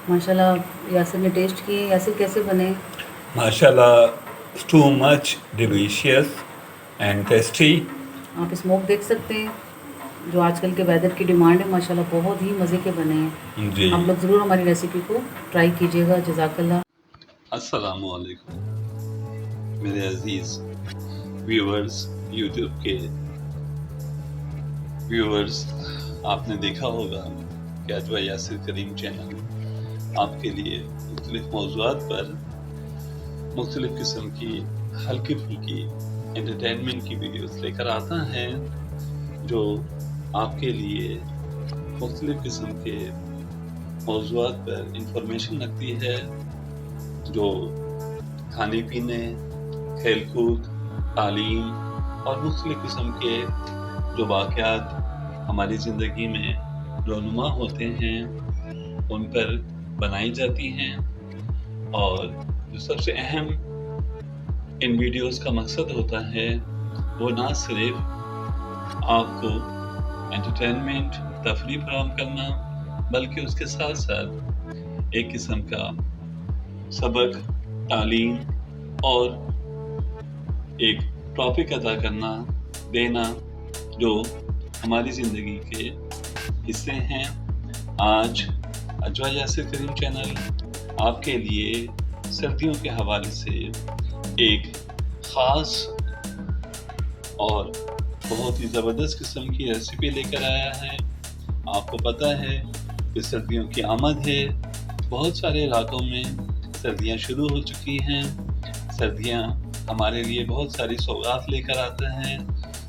माशाल्लाह यासिर ने टेस्ट किए। यासिर कैसे बने? माशाल्लाह too much delicious and tasty. आप स्मोक देख सकते हैं, जो आजकल के वेदर की डिमांड है। माशाल्लाह बहुत ही मज़े के बने हैं। जी, आप लोग ज़रूर हमारी रेसिपी को ट्राई कीजिएगा। जज़ाकल्लाह। अस्सलामु अलैकुम मेरे अजीज़ व्यूअर्स, यूट्यूब के व्यूअर्स। आपने देखा होगा कि अजवा यासिर करीम चैनल आपके लिए मुख्तलिफ मौज़ूआत पर मुख्तलिफ किस्म की हल्की फुल्की एंटरटेनमेंट की वीडियोस लेकर आता है, जो आपके लिए मुख्तलिफ किस्म के मौज़ूआत पर इंफॉर्मेशन रखती है, जो खाने पीने, खेल कूद, तालीम और मुख्तलिफ किस्म के जो वाक़यात हमारी ज़िंदगी में रोनुमा होते हैं, उन पर बनाई जाती हैं। और जो सबसे अहम इन वीडियोस का मकसद होता है, वो ना सिर्फ आपको एंटरटेनमेंट, तफरीह फराहम करना, बल्कि उसके साथ साथ एक किस्म का सबक, तालीम और एक टॉपिक अदा करना, देना, जो हमारी ज़िंदगी के हिस्से हैं। आज अजवा यासिर करीम चैनल आपके लिए सर्दियों के हवाले से एक ख़ास और बहुत ही ज़बरदस्त किस्म की रेसिपी लेकर आया है। आपको पता है कि सर्दियों की आमद है, बहुत सारे इलाकों में सर्दियां शुरू हो चुकी हैं। सर्दियां हमारे लिए बहुत सारी सौगात लेकर आते हैं।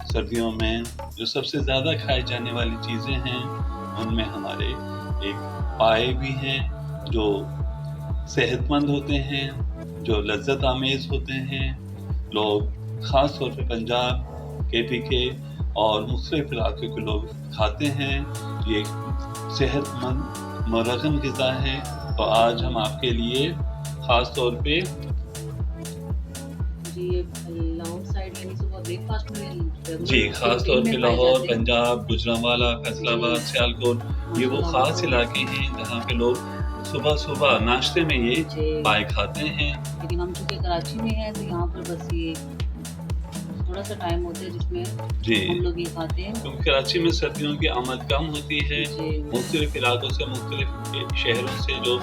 सर्दियों में जो सबसे ज़्यादा खाई जाने वाली चीज़ें हैं, उनमें हमारे एक पाए भी हैं, जो सेहतमंद होते हैं, जो लज्जत आमेज़ होते हैं। लोग ख़ास तौर पे पंजाब, KPK और मुख्तलिफ इलाक़ों के लोग खाते हैं। ये सेहतमंद मुरगम ग़िज़ा है। तो आज हम आपके लिए ख़ास तौर पे जी, ये लाहौर साइड यानी सुबह ब्रेकफास्ट में जी, ख़ास तौर पे लाहौर, पंजाब, गुजरांवाला, फैसलाबाद, सियालकोट, ये वो ख़ास इलाके हैं जहाँ पे लोग सुबह-सुबह नाश्ते में ये पाए खाते हैं। लेकिन हम चूँकि कराची में हैं, तो यहाँ पर बस ये थोड़ा-सा टाइम होता है जिसमें जी, हम लोग ये खाते हैं। क्योंकि कराची में सर्दियों की आमद कम होती है। मुख्तलिफ इलाकों से, मुख्तलिफ शहरों से जो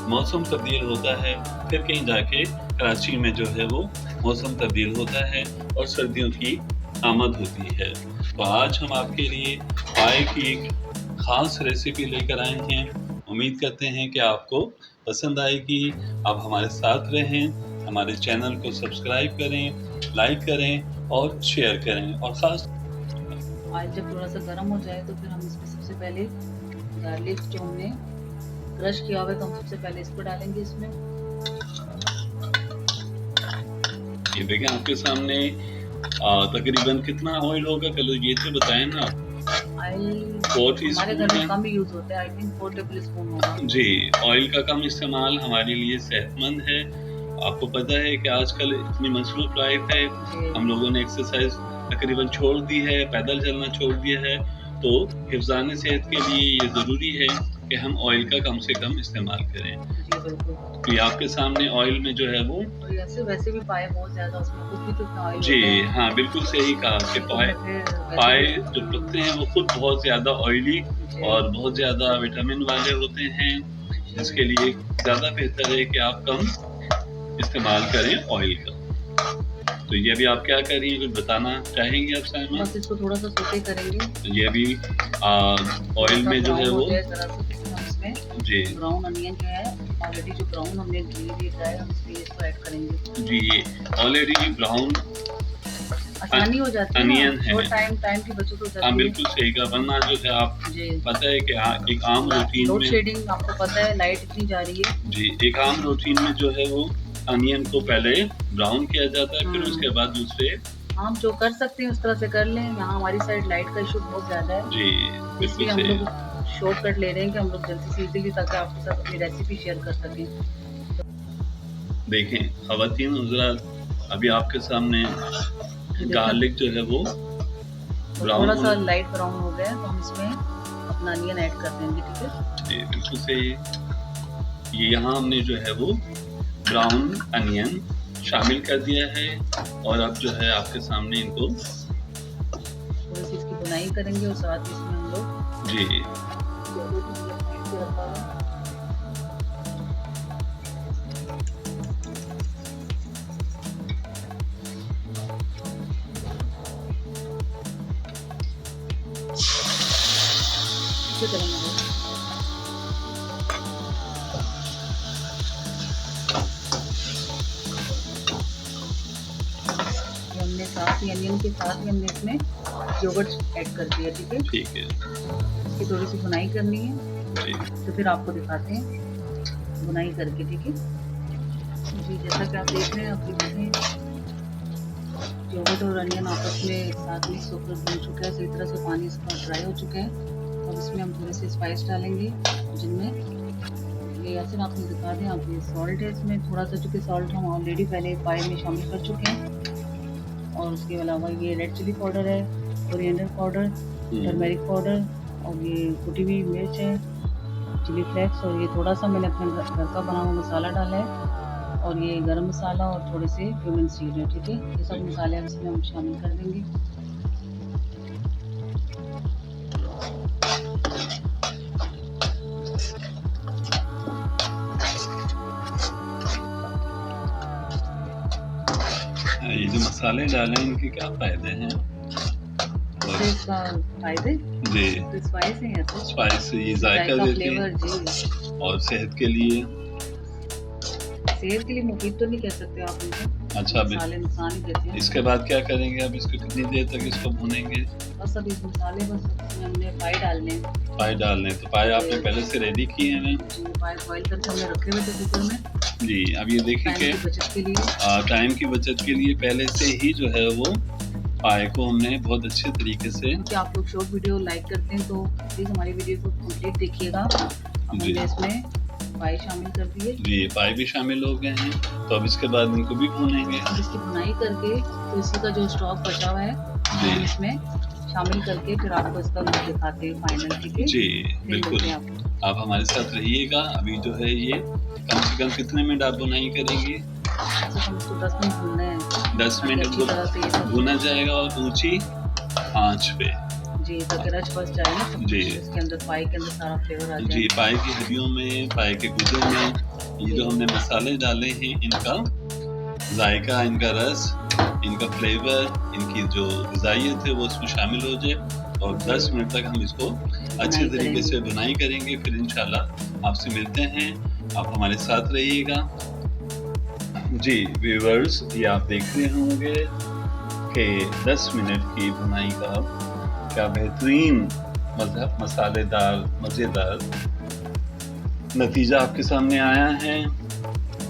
मौसम तब्दील होता है, फिर कहीं जाके कराची में जो है वो मौसम तब्दील होता है और सर्दियों की आमद होती है। तो आज हम आपके लिए पाए की एक ख़ास रेसिपी लेकर आए हैं। उम्मीद करते हैं कि आपको पसंद आएगी। आप हमारे साथ रहें, हमारे चैनल को सब्सक्राइब करें, लाइक करें और शेयर करें। और ख़ास ऑयल जब थोड़ा-सा गर्म हो जाए, तो फिर हम इसमें सबसे पहले गार्लिक जो हमने क्रश किया हुआ है, तो हम सबसे पहले इसको डालेंगे इसमें। ये देखें आपके सामने तकरीबन कितना ऑयल होगा, चलो ये तो बताएं ना। ऑयल 4 टीस्पून हमारे घर में कम यूज़ होता है, आई थिंक 4 टेबल स्पून होगा। जी, ऑयल का कम इस्तेमाल हमारे लिए सेहतमंद है। आपको पता है कि आजकल इतनी मसरूफ़ लाइफ है, हम लोगों ने एक्सरसाइज तकरीबन छोड़ दी है, पैदल चलना छोड़ दिया है। तो हिफ़्ज़ान सेहत के लिए ये ज़रूरी है कि हम ऑयल का कम से कम इस्तेमाल करें। जी, बिल्कुल। तो ये आपके सामने ऑयल में जो है वो वैसे भी पाए बहुत ज़्यादा, उसमें खुद भी तो इतना ऑयल जी, होता है। हाँ, बिल्कुल सही कहा कि पाए जो पकते हैं वो खुद बहुत ज़्यादा ऑयली और बहुत ज़्यादा विटामिन वाले होते हैं, जिसके लिए ज़्यादा बेहतर है कि आप कम इस्तेमाल करें ऑयल का। तो ये अभी आप क्या कर रही हैं, कुछ बताना चाहेंगी आप साइमा? बस इसको थोड़ा-सा सौटे करेंगे। तो ये अभी ऑयल में जो है वो जी, ब्राउन अनियन जो है, ऑलरेडी जो ब्राउन हमने ग्रेवी दिया है, हम इसमें इसको ऐड करेंगे। जी, ये ऑलरेडी ब्राउन आसानी हो जाती है, अनियन है। और टाइम की बचत हो जाती है। हाँ, बिल्कुल सही कहा, वरना जो है आप पता है कि एक आम रूटीन लोड में शेडिंग आपको पता है, लाइट इतनी जा रही है। जी, एक आम रूटीन में जो है वो अनियन को पहले ब्राउन किया जाता है, फिर उसके बाद दूसरे हम जो कर सकते हैं उस तरह से कर लें। यहाँ हमारी साइड लाइट का इशू बहुत ज़्यादा है, जी, इसलिए हम लोग शॉर्टकट ले रहे हैं कि हम लोग जल्दी से इजीली, ताकि आपके साथ अपनी रेसिपी शेयर कर सकें। देखें ख़वातीन हज़रात, अभी आपके सामने गार्लिक जो है वो ब्राउन, थोड़ा सा लाइट ब्राउन हो गया है, तो हम इसमें अपना अनियन ऐड कर देंगे। ठीक है जी, बिल्कुल सही। ये यहाँ हमने जो है वो ब्राउन अनियन शामिल कर दिया है और अब जो है आपके सामने इनको थोड़ी सी इसकी बुनाई करेंगे और साथ ही इसमें हम लोग जी इसे करेंगे। हमने साथ ही अनियन के साथ ही हमने इसमें योगर्ट ऐड कर दिया, ठीक है। ठीक है इसकी थोड़ी सी बुनाई करनी है जी तो फिर आपको दिखाते हैं बुनाई करके, ठीक है जी। जैसा कि आप देख रहे हैं, आप देख रहे हैं योगर्ट और अनियन आपस में एक साथ मिक्स होकर बन चुका है, सही तरह से पानी इसका ड्राई हो चुका है। अब इसमें हम थोड़े से स्पाइस डालेंगे, जिनमें ये ऐसे आपको दिखा दें, आप ये सॉल्ट है इसमें थोड़ा सा, चूँकि सॉल्ट हम ऑलरेडी पहले पाए में शामिल कर चुके हैं। और उसके अलावा ये रेड चिली पाउडर है, कोरिएंडर पाउडर, टर्मेरिक पाउडर और ये कुटी हुई मिर्च है, चिली फ्लेक्स, और ये थोड़ा सा मैंने अपने घर का बना हुआ मसाला डाला है, और ये गरम मसाला और थोड़े से क्यूमिन सीड है, ठीक है। ये सब मसाले इसमें हम शामिल कर देंगे। ये जो मसाले डाले हैं इनके क्या फायदे हैं? इसका फायदे जी तो स्पाइस है, तो स्पाइस ये जायका देती फ्लेवर है जी। और सेहत के लिए सेहत के लिए मुफीद तो नहीं कह सकते आप इनको, अच्छा। मसाले नुकसान ही देते हैं। इसके बाद क्या करेंगे? अब इसको कितनी देर तक इसको भूनेंगे? बस अब इस मसाले बस इसमें हमने पाई डालने हैं। पाए डालने, तो पाए आपने पहले से रेडी किए हैं जी, पाई बॉईल करके हमने रखे हुए थे कुकर में जी। अब ये देखिए टाइम कि की बचत के लिए। टाइम की बचत के लिए पहले से ही जो है वो पाए को हमने बहुत अच्छे तरीके से क्योंकि आप लोग शॉर्ट वीडियो लाइक करते हैं तो प्लीज़ हमारी वीडियो को कंप्लीट देखिएगा। अब जी। हमने इसमें पाई शामिल कर दिए, जी पाए भी शामिल हो गए हैं, तो अब इसके बाद इनको भी भूनेंगे अब इसकी बुनाई करके तो इसी का जो स्टॉक बचा हुआ है जी। हम इसमें शामिल करके फिर आपको इसका लुक दिखाते हैं फाइनल, ठीक है। जी फिर बिल्कुल, मिलते हैं आपको। आप हमारे साथ रहिएगा। अभी जो है ये कम से कम कितने मिनट आप बुनाई करेंगी? तो हम इसको 10 मिनट भूनना है, 10 मिनट अच्छी तरह से ये सब भुना जाएगा और ऊंची आंच पे जी, ताकि रच बस जाए ना सब जी। कुछ, इसके अंदर पाई के अंदर सारा फ्लेवर आ जाए। जी। पाए की हड्डियों में, पाए के गुदे में ये जो हमने मसाले डाले हैं इनका जायका, इनका रस, इनका फ्लेवर, इनकी जो ग़िज़ाइयत है वो इसमें शामिल हो जाए और 10 मिनट तक हम इसको अच्छे तरीके से बुनाई करेंगे। फिर इंशाल्लाह आपसे मिलते हैं, आप हमारे साथ रहिएगा। जी व्यूअर्स, ये आप देख रहे होंगे कि 10 मिनट की बुनाई का क्या बेहतरीन मसालेदार मज़ेदार नतीजा आपके सामने आया है।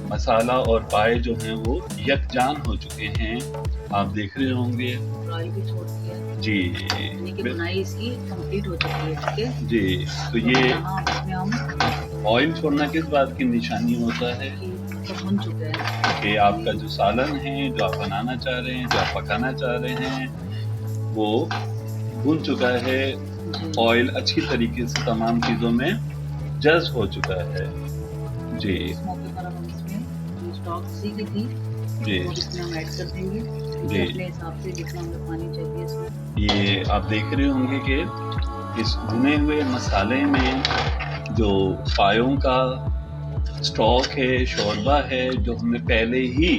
मसाला और पाए जो हैं वो यकजान हो चुके हैं, आप देख रहे होंगे ऑयल भी छोड़ दिया जी। यानी कि बुनाई इसकी कंप्लीट हो चुकी है, ठीक है। जी तो ये यहाँ इसमें हम ऑयल छोड़ना किस बात की निशानी होता है कि सब भुन चुका है कि आपका जो सालन है, जो आप बनाना चाह रहे हैं, जो आप पकाना चाह रहे हैं, वो भुन चुका है। जी। ऑयल अच्छी तरीके से तमाम चीज़ों में जज़्ब हो चुका है जी। इस मौके पर अब हम इसमें जो स्टॉक सीखी थी जी वो इसमें हम ऐड कर देंगे, जी। अपने हिसाब से जितना हमें पानी चाहिए इसमें। ये आप देख रहे होंगे कि इस भुने हुए मसाले में जो पायों का स्टॉक है, शोरबा है, जो हमने पहले ही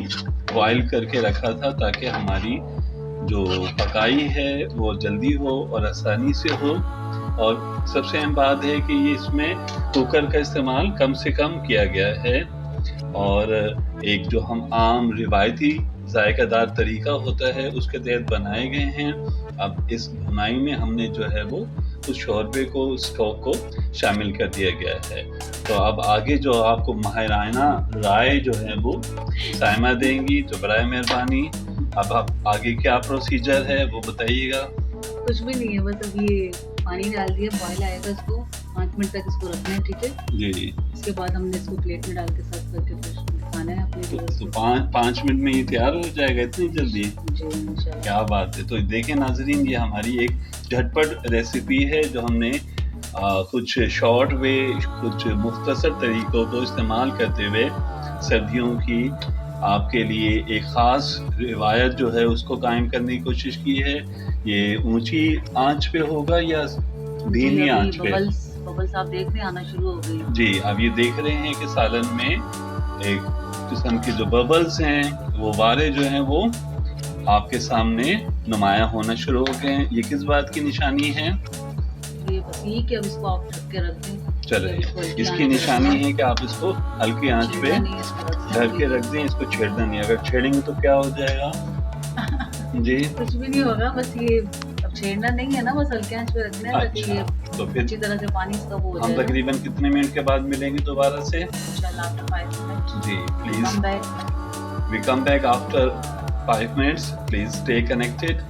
बॉयल करके रखा था ताकि हमारी जो पकाई है वो जल्दी हो और आसानी से हो। और सबसे अहम बात है कि ये इसमें कुकर का इस्तेमाल कम से कम किया गया है और एक जो हम आम रिवायती जायकादार तरीका होता है उसके तहत बनाए गए हैं। अब इस भुनाई में हमने जो है वो उस शोरबे को, स्टॉक को शामिल कर दिया गया है। तो अब आगे जो आपको माहिराना राय जो है वो साइमा देंगी, तो बराए मेहरबानी अब आप आगे क्या प्रोसीजर है वो बताइएगा। कुछ भी नहीं है, बस अब ये पानी डाल दिया, बॉयल आएगा, इसको 5 मिनट तक इसको रखना है, ठीक है। जी इसके बाद हमने इसको प्लेट में डाल के सर्व करके फिर खाना है अपने व्यूअर्स तो को। 5 मिनट में ये तैयार हो जाएगा इतनी जल्दी? जी इंशाल्लाह। क्या बात है। तो देखें नाजरीन, ये हमारी एक झटपट रेसिपी है जो हमने कुछ शॉर्ट वे, कुछ मुख्तसर तरीक़ों को इस्तेमाल करते हुए सर्दियों की आपके लिए एक ख़ास रिवायत जो है उसको कायम करने की कोशिश की है। ये ऊंची आंच पे होगा या धीमी आंच पे? बबल्स आप देख रहे हैं आना शुरू हो गई। जी, अब ये देख रहे हैं कि सालन में एक किस्म के जो बबल्स हैं, वो वारे जो हैं वो आपके सामने नुमायां होना शुरू हो गए हैं। ये किस बात की निशानी है? ये बस यही कि अब इसको आप ढक के रख दें। चलिए, इसकी निशानी है कि आप इसको हल्की आंच पे ढक के रख दें, इसको छेड़ना नहीं। अगर छेड़ेंगे तो क्या हो जाएगा? जी, कुछ भी नहीं होगा, बस ये अब छेड़ना नहीं है ना, बस हल्के आंच पे रखना है ताकि ये तो फिर अच्छी तरह से पानी इसका वो हो हम जाएगा। तकरीबन कितने मिनट के बाद मिलेंगे दोबारा से? इंशाल्लाह आफ्टर 5 मिनट जी, come please back. we come back after 5 minutes. Please stay connected.